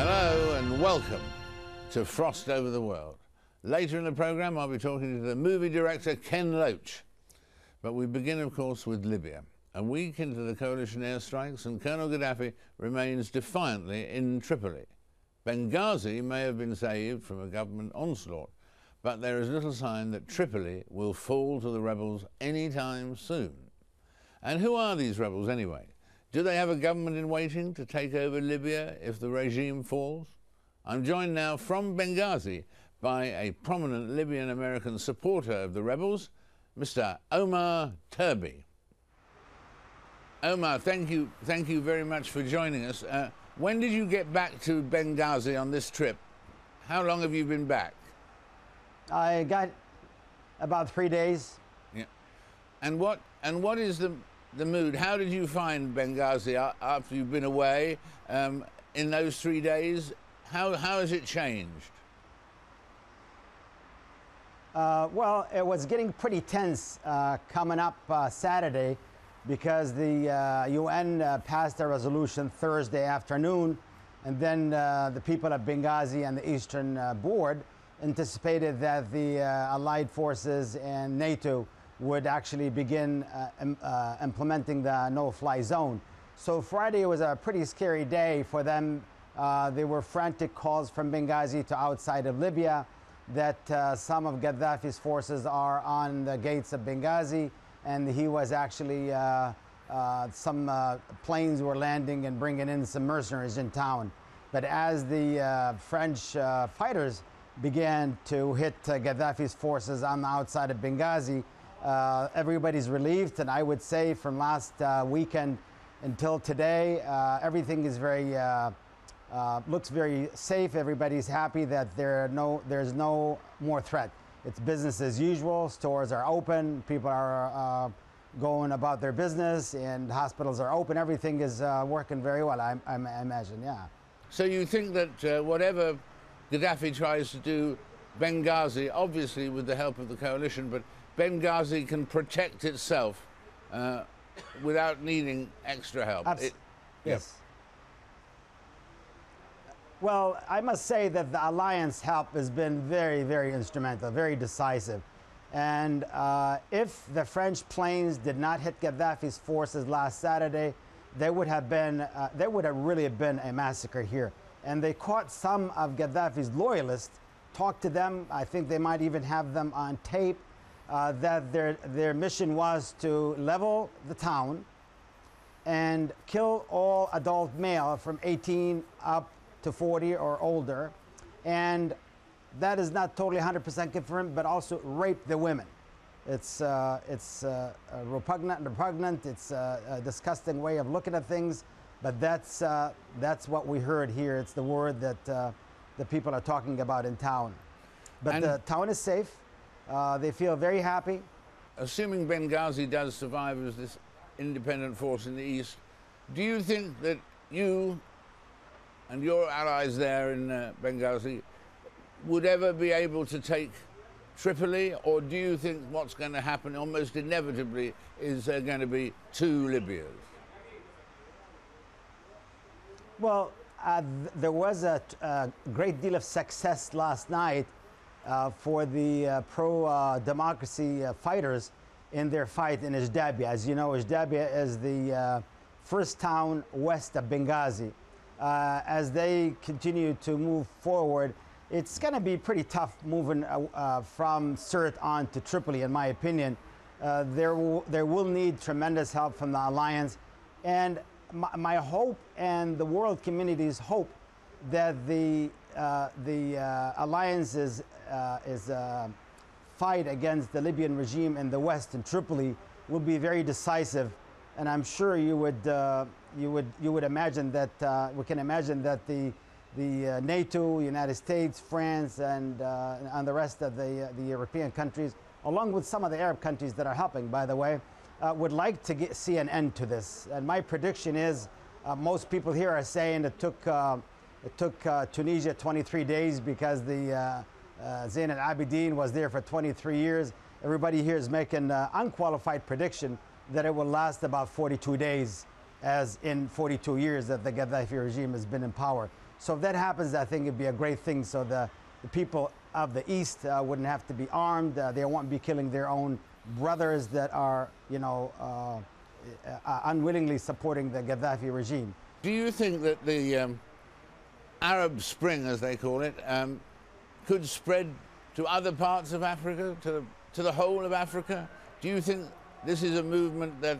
Hello and welcome to Frost Over the World. Later in the programme I'll be talking to the movie director Ken Loach. But we begin of course with Libya. A week into the coalition airstrikes and Colonel Gaddafi remains defiantly in Tripoli. Benghazi may have been saved from a government onslaught, but there is little sign that Tripoli will fall to the rebels anytime soon. And who are these rebels anyway? Do they have a government in waiting to take over Libya if the regime falls? I'm joined now from Benghazi by a prominent Libyan American supporter of the rebels, Mr. Omar Turbi. Omar, thank you very much for joining us. When did you get back to Benghazi on this trip? How long have you been back? I got about 3 days. Yeah. And what is the mood? How did you find Benghazi after you've been away in those 3 days? How has it changed? Well, it was getting pretty tense coming up Saturday because the UN passed a resolution Thursday afternoon, and then the people of Benghazi and the Eastern Board anticipated that the Allied forces and NATO would actually begin implementing the no-fly zone. So Friday was a pretty scary day for them. There were frantic calls from Benghazi to outside of Libya that some of Gaddafi's forces are on the gates of Benghazi, and he was actually, some planes were landing and bringing in some mercenaries in town. But as the French fighters began to hit Gaddafi's forces on the outside of Benghazi, everybody's relieved, and I would say from last weekend until today, everything is very looks very safe. Everybody's happy that there's no more threat. It's business as usual. Stores are open. People are going about their business, and hospitals are open. Everything is working very well. I imagine, yeah. So you think that whatever Gaddafi tries to do, Benghazi, obviously with the help of the coalition, but Benghazi can protect itself without needing extra help. Yes. Yep. Well, I must say that the alliance help has been very, very instrumental, very decisive. And if the French planes did not hit Gaddafi's forces last Saturday, there would have really been a massacre here. And they caught some of Gaddafi's loyalists, talked to them. I think they might even have them on tape. That their mission was to level the town and kill all adult male from 18 up to 40 or older, and that is not totally 100% confirmed, but also rape the women. It's repugnant. It's a disgusting way of looking at things, but that's what we heard here. It's the word that the people are talking about in town. But the town is safe. They feel very happy. Assuming Benghazi does survive as this independent force in the east, do you think that you and your allies there in Benghazi would ever be able to take Tripoli, or do you think what's going to happen almost inevitably is there going to be two Libyas? Well, there was a great deal of success last night for the pro-democracy fighters in their fight in Jdabia. As you know, Jdabia is the first town west of Benghazi. As they continue to move forward, it's going to be pretty tough moving from Sirte on to Tripoli, in my opinion. There will need tremendous help from the alliance, and my hope and the world community's hope that the alliance's fight against the Libyan regime in the west in Tripoli will be very decisive, and I'm sure you would imagine that we can imagine that the NATO, United States, France, and the rest of the European countries, along with some of the Arab countries that are helping, by the way, would like to see an end to this. And my prediction is, most people here are saying it took Tunisia 23 days because the Zain al-Abidin was there for 23 years. Everybody here is making an unqualified prediction that it will last about 42 days, as in 42 years that the Gaddafi regime has been in power. So if that happens, I think it'd be a great thing. So the people of the East wouldn't have to be armed. They won't be killing their own brothers that are, unwillingly supporting the Gaddafi regime. Do you think that the Arab Spring, as they call it, could spread to other parts of Africa, to the whole of Africa? Do you think this is a movement that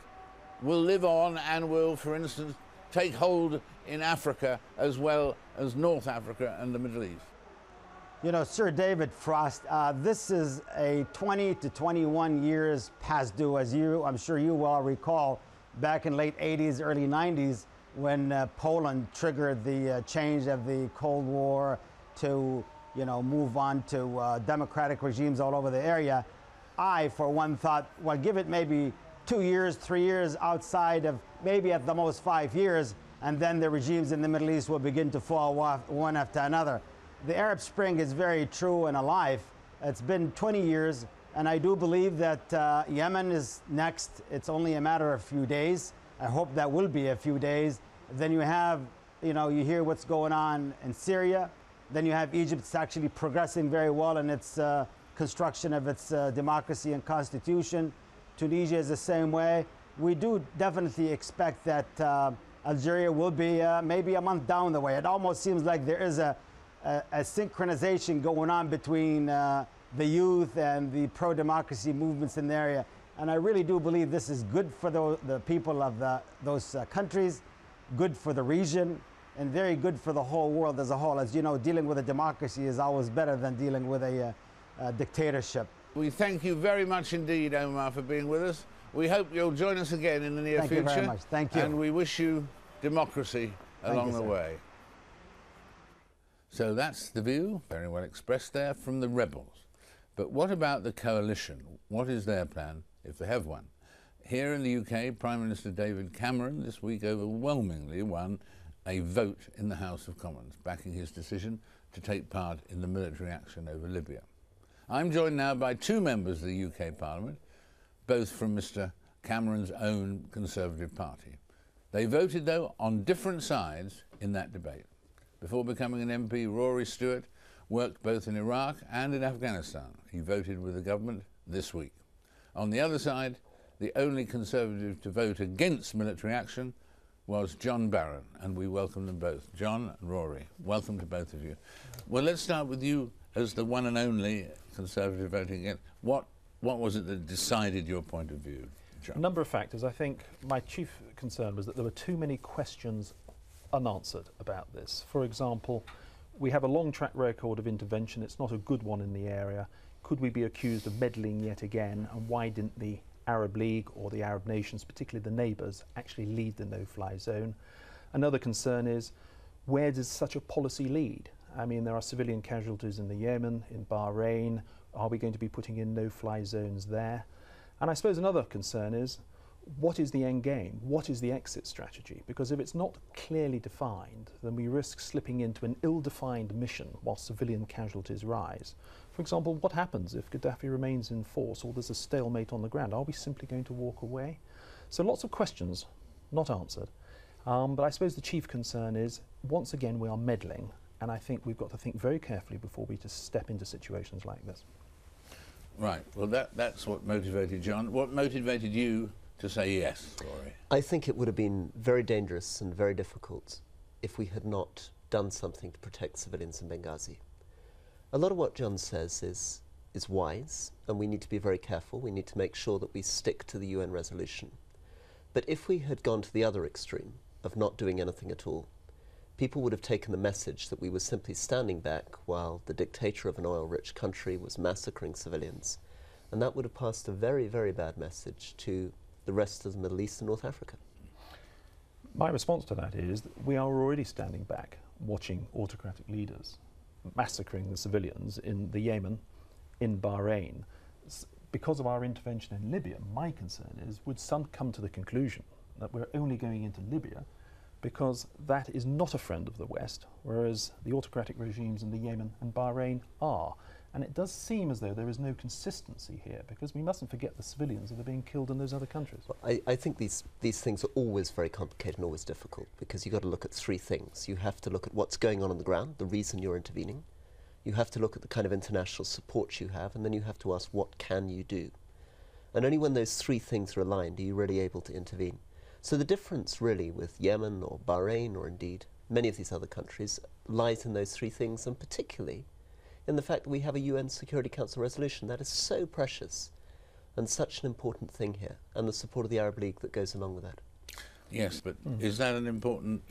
will live on and will, for instance, take hold in Africa as well as North Africa and the Middle East? You know, Sir David Frost, this is a 20 to 21 years past due, as I'm sure you well recall, back in late 80s, early 90s, when Poland triggered the change of the Cold War to, move on to democratic regimes all over the area. I, for one, thought, well, give it maybe 2 years, 3 years outside of maybe at the most 5 years, and then the regimes in the Middle East will begin to fall off one after another. The Arab Spring is very true and alive. It's been 20 years, and I do believe that Yemen is next. It's only a matter of a few days. I hope that will be a few days. Then you have, you hear what's going on in Syria. Then you have Egypt. It's actually progressing very well in its construction of its democracy and constitution. Tunisia is the same way. We do definitely expect that Algeria will be maybe a month down the way. It almost seems like there is a synchronization going on between the youth and the pro-democracy movements in the area. And I really do believe this is good for the people of those countries, good for the region, and very good for the whole world as a whole. As you know, dealing with a democracy is always better than dealing with a dictatorship. We thank you very much indeed, Omar, for being with us. We hope you'll join us again in the near future. Thank you very much. Thank you. And we wish you democracy along the way. So that's the view, very well expressed there, from the rebels. But what about the coalition? What is their plan, if they have one? Here in the UK, Prime Minister David Cameron this week overwhelmingly won a vote in the House of Commons, backing his decision to take part in the military action over Libya. I'm joined now by two members of the UK Parliament, both from Mr Cameron's own Conservative Party. They voted, though, on different sides in that debate. Before becoming an MP, Rory Stewart worked both in Iraq and in Afghanistan. He voted with the government this week. On the other side, the only Conservative to vote against military action was John Barron, and we welcome them both. John and Rory, welcome to both of you. Well, let's start with you as the one and only Conservative voting against. What was it that decided your point of view, John? A number of factors. I think my chief concern was that there were too many questions unanswered about this. For example, we have a long track record of intervention. It's not a good one in the area. Could we be accused of meddling yet again? And why didn't the Arab League or the Arab nations, particularly the neighbours, actually lead the no-fly zone? Another concern is, where does such a policy lead? I mean, there are civilian casualties in the Yemen, in Bahrain. Are we going to be putting in no-fly zones there? And I suppose another concern is, what is the end game? What is the exit strategy? Because if it's not clearly defined, then we risk slipping into an ill-defined mission while civilian casualties rise. For example, what happens if Gaddafi remains in force or there's a stalemate on the ground? Are we simply going to walk away? So lots of questions not answered. But I suppose the chief concern is, once again, we are meddling. And I think we've got to think very carefully before we just step into situations like this. Right. Well, that's what motivated John. What motivated you to say yes, Rory? I think it would have been very dangerous and very difficult if we had not done something to protect civilians in Benghazi. A lot of what John says is wise, and we need to be very careful. We need to make sure that we stick to the UN resolution. But if we had gone to the other extreme of not doing anything at all, people would have taken the message that we were simply standing back while the dictator of an oil-rich country was massacring civilians. And that would have passed a very, very bad message to the rest of the Middle East and North Africa. My response to that is that we are already standing back watching autocratic leaders massacring the civilians in the Yemen, in Bahrain. Because of our intervention in Libya, my concern is, would some come to the conclusion that we're only going into Libya because that is not a friend of the West, whereas the autocratic regimes in the Yemen and Bahrain are. And it does seem as though there is no consistency here, because we mustn't forget the civilians that are being killed in those other countries. Well, I think these things are always very complicated and always difficult, because you've got to look at three things. You have to look at what's going on the ground, the reason you're intervening. You have to look at the kind of international support you have, and then you have to ask, what can you do? And only when those three things are aligned are you really able to intervene. So the difference really with Yemen or Bahrain or indeed many of these other countries lies in those three things, and particularly in the fact that we have a UN Security Council resolution that is so precious and such an important thing here, and the support of the Arab League that goes along with that. Yes, but is that an important...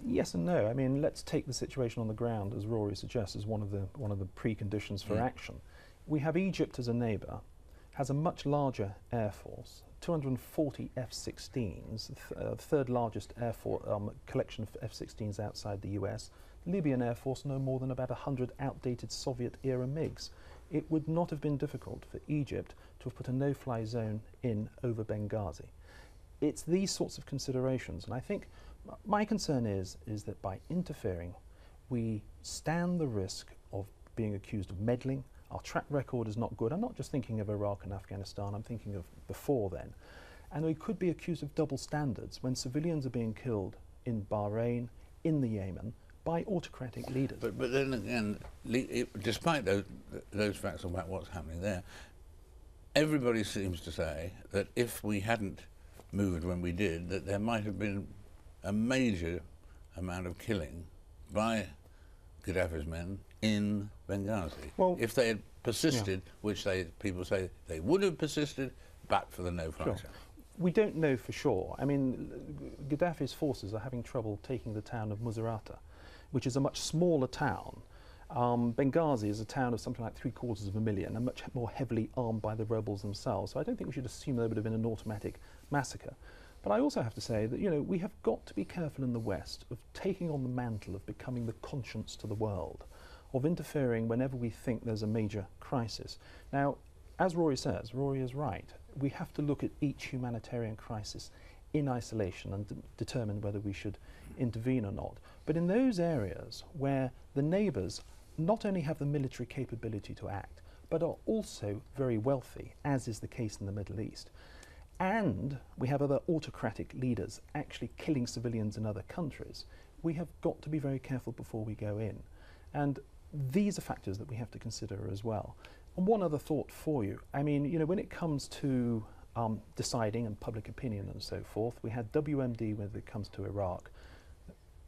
Yes and no. I mean, let's take the situation on the ground, as Rory suggests, as one of the preconditions for action. We have Egypt as a neighbour, has a much larger air force, 240 F-16s, third largest collection of F-16s outside the US. Libyan Air Force no more than about 100 outdated Soviet-era MiGs. It would not have been difficult for Egypt to have put a no-fly zone in over Benghazi. It's these sorts of considerations, and I think my concern is that by interfering, we stand the risk of being accused of meddling. Our track record is not good. I'm not just thinking of Iraq and Afghanistan, I'm thinking of before then. And we could be accused of double standards when civilians are being killed in Bahrain, in the Yemen, by autocratic leaders. But then again, despite those facts about what's happening there, everybody seems to say that if we hadn't moved when we did, that there might have been a major amount of killing by Gaddafi's men in Benghazi. Well, if they had persisted, which people say they would have persisted, but for the no-fly zone. We don't know for sure. I mean, Gaddafi's forces are having trouble taking the town of Musrata, which is a much smaller town. Benghazi is a town of something like 750,000 and much more heavily armed by the rebels themselves. So I don't think we should assume there would have been an automatic massacre. But I also have to say that, you know, we have got to be careful in the West of taking on the mantle of becoming the conscience to the world, of interfering whenever we think there's a major crisis. Now, as Rory says, Rory is right. We have to look at each humanitarian crisis in isolation and determine whether we should intervene or not. But in those areas where the neighbours not only have the military capability to act, but are also very wealthy, as is the case in the Middle East, and we have other autocratic leaders actually killing civilians in other countries, we have got to be very careful before we go in. And these are factors that we have to consider as well. And one other thought for you. I mean, you know, when it comes to deciding and public opinion and so forth, we had WMD when it comes to Iraq.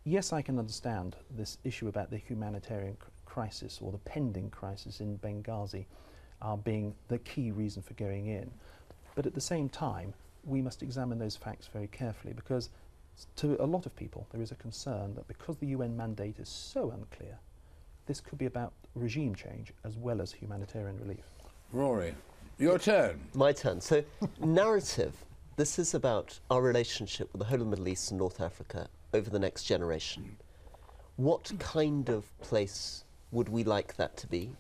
Yes, I can understand this issue about the humanitarian crisis or the pending crisis in Benghazi being the key reason for going in. But at the same time, we must examine those facts very carefully, because to a lot of people there is a concern that because the UN mandate is so unclear, this could be about regime change as well as humanitarian relief. Rory, your turn. My turn. So, narrative. This is about our relationship with the whole of the Middle East and North Africa over the next generation. What kind of place would we like that to be?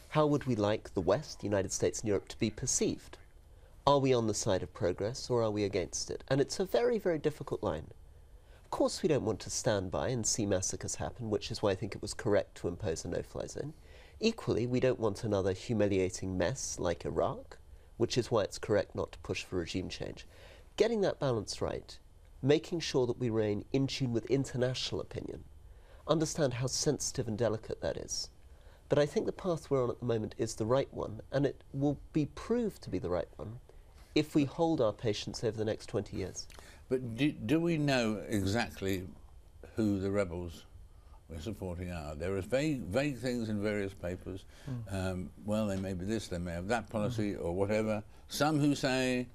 How would we like the West, the United States and Europe, to be perceived? Are we on the side of progress or are we against it? And it's a very, very difficult line. Of course we don't want to stand by and see massacres happen, which is why I think it was correct to impose a no-fly zone. Equally, we don't want another humiliating mess like Iraq, which is why it's correct not to push for regime change. Getting that balance right, making sure that we remain in tune with international opinion, understand how sensitive and delicate that is. But I think the path we're on at the moment is the right one, and it will be proved to be the right one if we hold our patience over the next 20 years. But do we know exactly who the rebels we're supporting are? There are vague things in various papers. Well, they may be this, they may have that policy, or whatever. Some who say,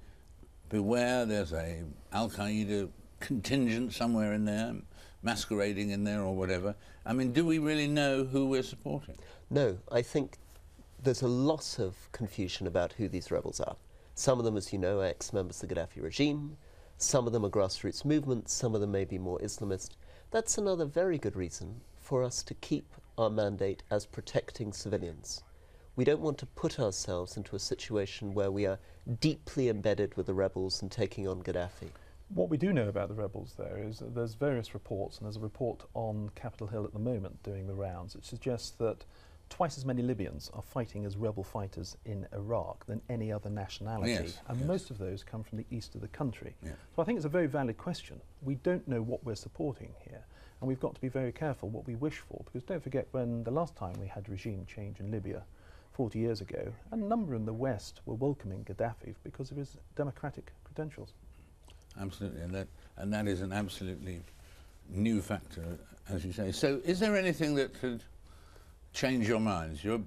beware, there's a Al-Qaeda contingent somewhere in there, masquerading in there or whatever. I mean, do we really know who we're supporting? No, I think there's a lot of confusion about who these rebels are. Some of them, as you know, are ex-members of the Gaddafi regime. Some of them are grassroots movements. Some of them may be more Islamist. That's another very good reason for us to keep our mandate as protecting civilians. We don't want to put ourselves into a situation where we are deeply embedded with the rebels and taking on Gaddafi. What we do know about the rebels, though, is that there's various reports, and there's a report on Capitol Hill at the moment doing the rounds. It suggests that twice as many Libyans are fighting as rebel fighters in Iraq than any other nationality, Yes, and yes. most of those come from the east of the country. Yeah. So I think it's a very valid question. We don't know what we're supporting here, and we've got to be very careful what we wish for, because don't forget, when the last time we had regime change in Libya 40 years ago, a number in the West were welcoming Gaddafi because of his democratic credentials. Absolutely, and that is an absolutely new factor, as you say. So is there anything that could change your minds? Your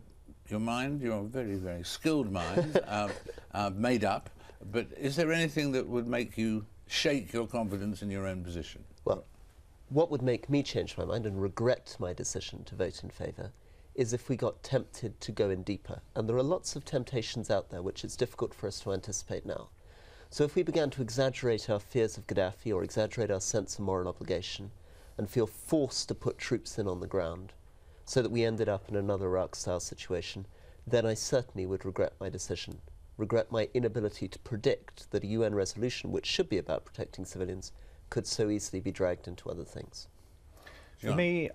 mind, your very, very skilled mind, are made up, but is there anything that would make you shake your confidence in your own position? Well, what would make me change my mind and regret my decision to vote in favour is if we got tempted to go in deeper. And there are lots of temptations out there which it's difficult for us to anticipate now. So if we began to exaggerate our fears of Gaddafi or exaggerate our sense of moral obligation and feel forced to put troops in on the ground so that we ended up in another Iraq-style situation, then I certainly would regret my decision, regret my inability to predict that a UN resolution, which should be about protecting civilians, could so easily be dragged into other things. For me,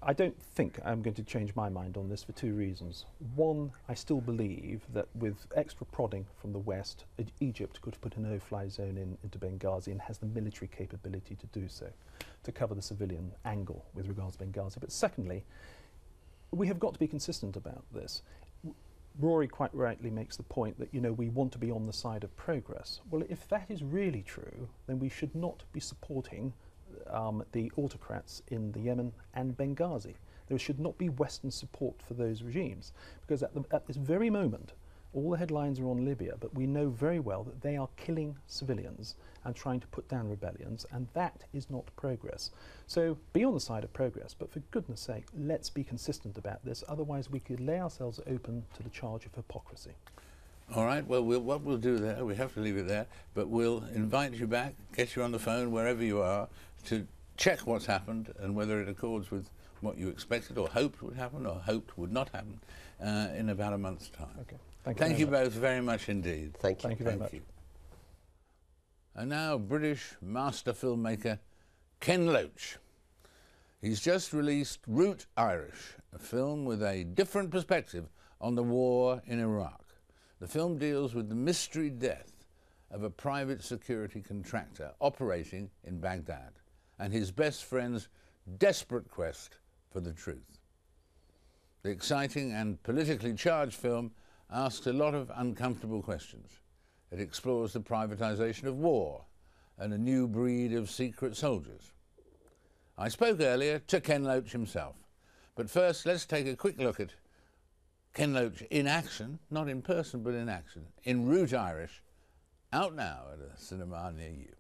I don't think I'm going to change my mind on this for two reasons. One, I still believe that with extra prodding from the West, Egypt could put a no-fly zone into Benghazi and has the military capability to do so, to cover the civilian angle with regards to Benghazi. But secondly, we have got to be consistent about this. Rory quite rightly makes the point that, you know, we want to be on the side of progress. Well, if that is really true, then we should not be supporting the autocrats in the Yemen and Benghazi. There should not be Western support for those regimes, because at this very moment, all the headlines are on Libya, but we know very well that they are killing civilians and trying to put down rebellions, and that is not progress. So be on the side of progress, but for goodness sake, let's be consistent about this, otherwise we could lay ourselves open to the charge of hypocrisy. All right, well, what we'll do there, we have to leave it there, but we'll invite you back, get you on the phone wherever you are, to check what's happened and whether it accords with what you expected or hoped would happen or hoped would not happen in about a month's time. Okay. Thank you both very much indeed. Thank you. Thank you very much. And now, British master filmmaker Ken Loach. He's just released Route Irish, a film with a different perspective on the war in Iraq. The film deals with the mystery death of a private security contractor operating in Baghdad and his best friend's desperate quest for the truth. The exciting and politically charged film asks a lot of uncomfortable questions. It explores the privatization of war and a new breed of secret soldiers. I spoke earlier to Ken Loach himself, but first let's take a quick look at Ken Loach in action, not in person but in action, in Route Irish, out now at a cinema near you.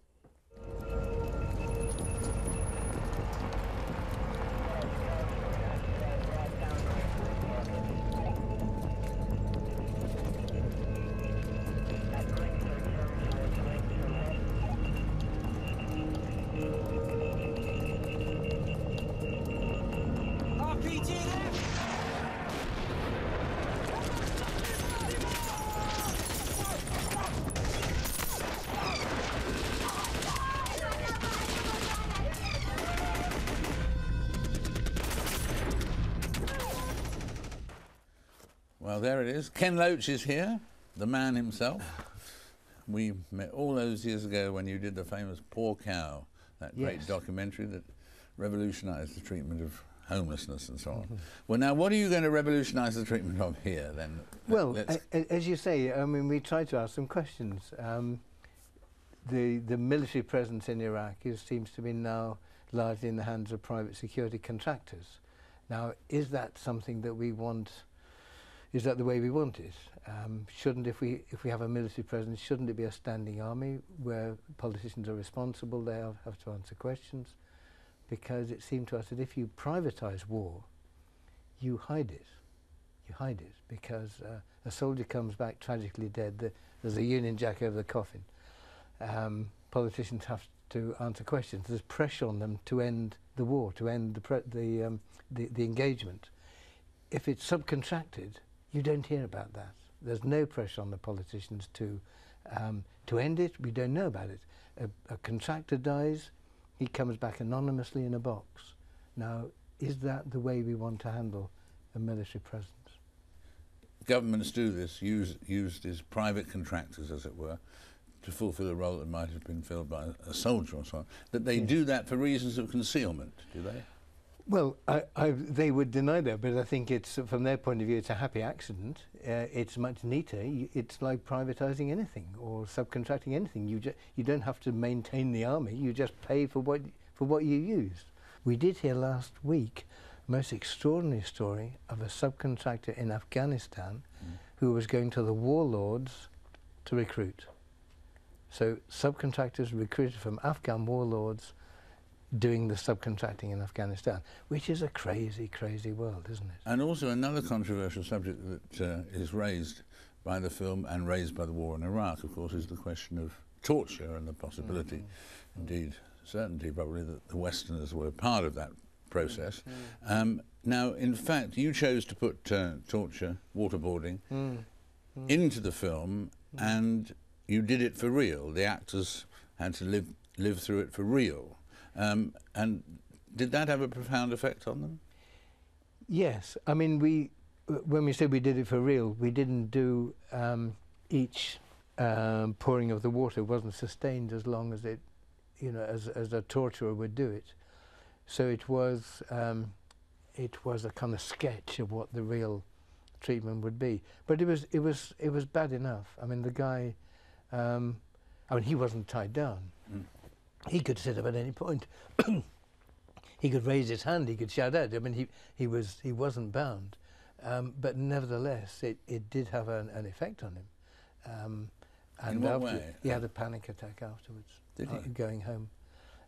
Well, there it is. Ken Loach is here, the man himself. We met all those years ago when you did the famous Poor Cow, that great documentary that revolutionised the treatment of homelessness and so on. Well, now, what are you going to revolutionise the treatment of here, then? Well, as you say, I mean, we tried to ask some questions. The military presence in Iraq seems to be now largely in the hands of private security contractors. Now, is that something that we want? Is that the way we want it? Shouldn't, if we have a military presence, shouldn't it be a standing army where politicians are responsible, they have to answer questions? Because it seemed to us that if you privatise war, you hide it. You hide it, because a soldier comes back tragically dead, there's a Union Jack over the coffin. Politicians have to answer questions. There's pressure on them to end the war, to end the engagement. If it's subcontracted, you don't hear about that. There's no pressure on the politicians to end it. We don't know about it. A contractor dies, he comes back anonymously in a box. Now, is that the way we want to handle a military presence. Governments do this, used as private contractors, as it were, to fulfil a role that might have been filled by a soldier or so on. That they do that for reasons of concealment, do they? Well, they would deny that, but I think it's, from their point of view, it's a happy accident. It's much neater. It's like privatising anything or subcontracting anything. You don't have to maintain the army. You just pay for what you used. We did hear last week a most extraordinary story of a subcontractor in Afghanistan who was going to the warlords to recruit. So subcontractors recruited from Afghan warlords doing the subcontracting in Afghanistan, which is a crazy, crazy world, isn't it? And also another controversial subject that is raised by the film and raised by the war in Iraq, of course, is the question of torture and the possibility, indeed certainty probably, that the Westerners were part of that process. Now, in fact, you chose to put torture, waterboarding, into the film, and you did it for real. The actors had to live through it for real. And did that have a profound effect on them? Yes. I mean, when we said we did it for real, we didn't do each pouring of the water wasn't sustained as long as it, you know, as a torturer would do it. So it was a kind of sketch of what the real treatment would be. But it was bad enough. I mean, the guy, I mean, he wasn't tied down. He could sit up at any point. He could raise his hand. He could shout out. I mean, he wasn't bound. But nevertheless, it did have an effect on him. And in what way? He had a panic attack afterwards. Did he? Going home,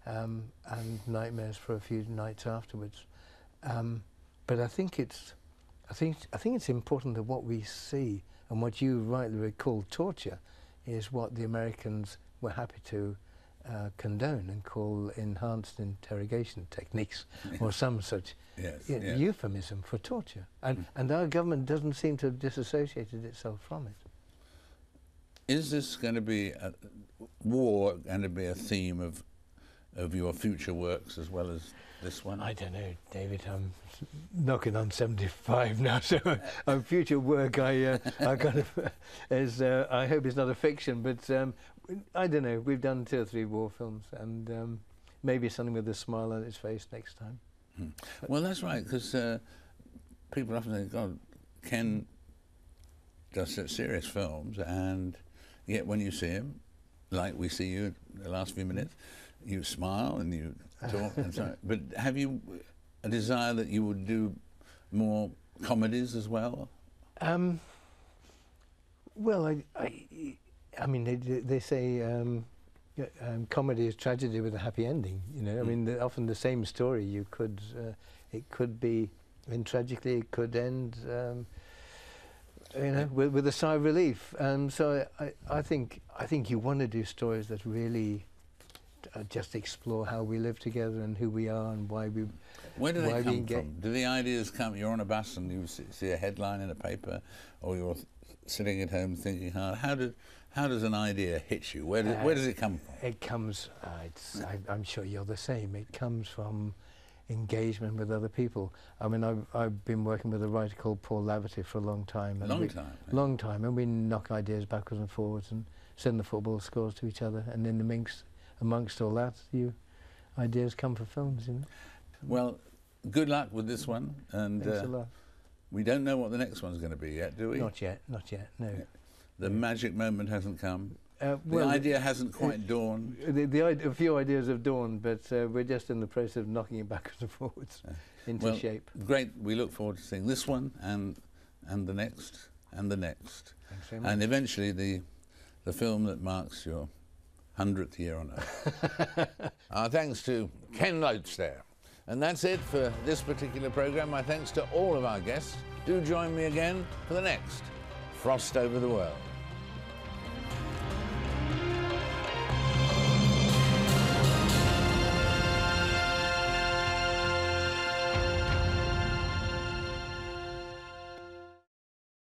and nightmares for a few nights afterwards. But I think it's important that what we see and what you rightly call torture is what the Americans were happy to condone and call enhanced interrogation techniques or some such euphemism for torture. And our government doesn't seem to have disassociated itself from it. Is this going to be war going to be a theme of your future works as well as this one? I don't know, David. I'm knocking on 75 now, so future work I kind of is. I hope it's not a fiction, but I don't know. We've done 2 or 3 war films, and maybe something with a smile on its face next time. Well, that's right, because people often think, God, Ken does such serious films, and yet when you see him, like we see you in the last few minutes, you smile and you talk and so on. But have you a desire that you would do more comedies as well? Well, I mean, they say comedy is tragedy with a happy ending. You know, I mean, often the same story. You could, it could be end tragically. It could end, you know, with a sigh of relief. So I think you want to do stories that really just explore how we live together and who we are and why we. Where do they come from? Do the ideas come? You're on a bus and you see a headline in a paper, or you're sitting at home thinking hard. How does an idea hit you? Where does it come from? It comes. I'm sure you're the same. It comes from engagement with other people. I mean, I've been working with a writer called Paul Laverty for a long time. Long time, and we knock ideas backwards and forwards and send the football scores to each other, and then amongst all that, ideas come for films. You know. Well, good luck with this one, and thanks a lot. We don't know what the next one's going to be yet, do we? Not yet. No. Yeah. The magic moment hasn't come. Well, the idea hasn't quite dawned. A few ideas have dawned, but we're just in the process of knocking it backwards and forwards into shape. Great. We look forward to seeing this one and the next and the next. Thanks very much. And eventually the film that marks your 100th year on Earth. Our thanks to Ken Loach there. And that's it for this particular programme. My thanks to all of our guests. Do join me again for the next Frost Over the World.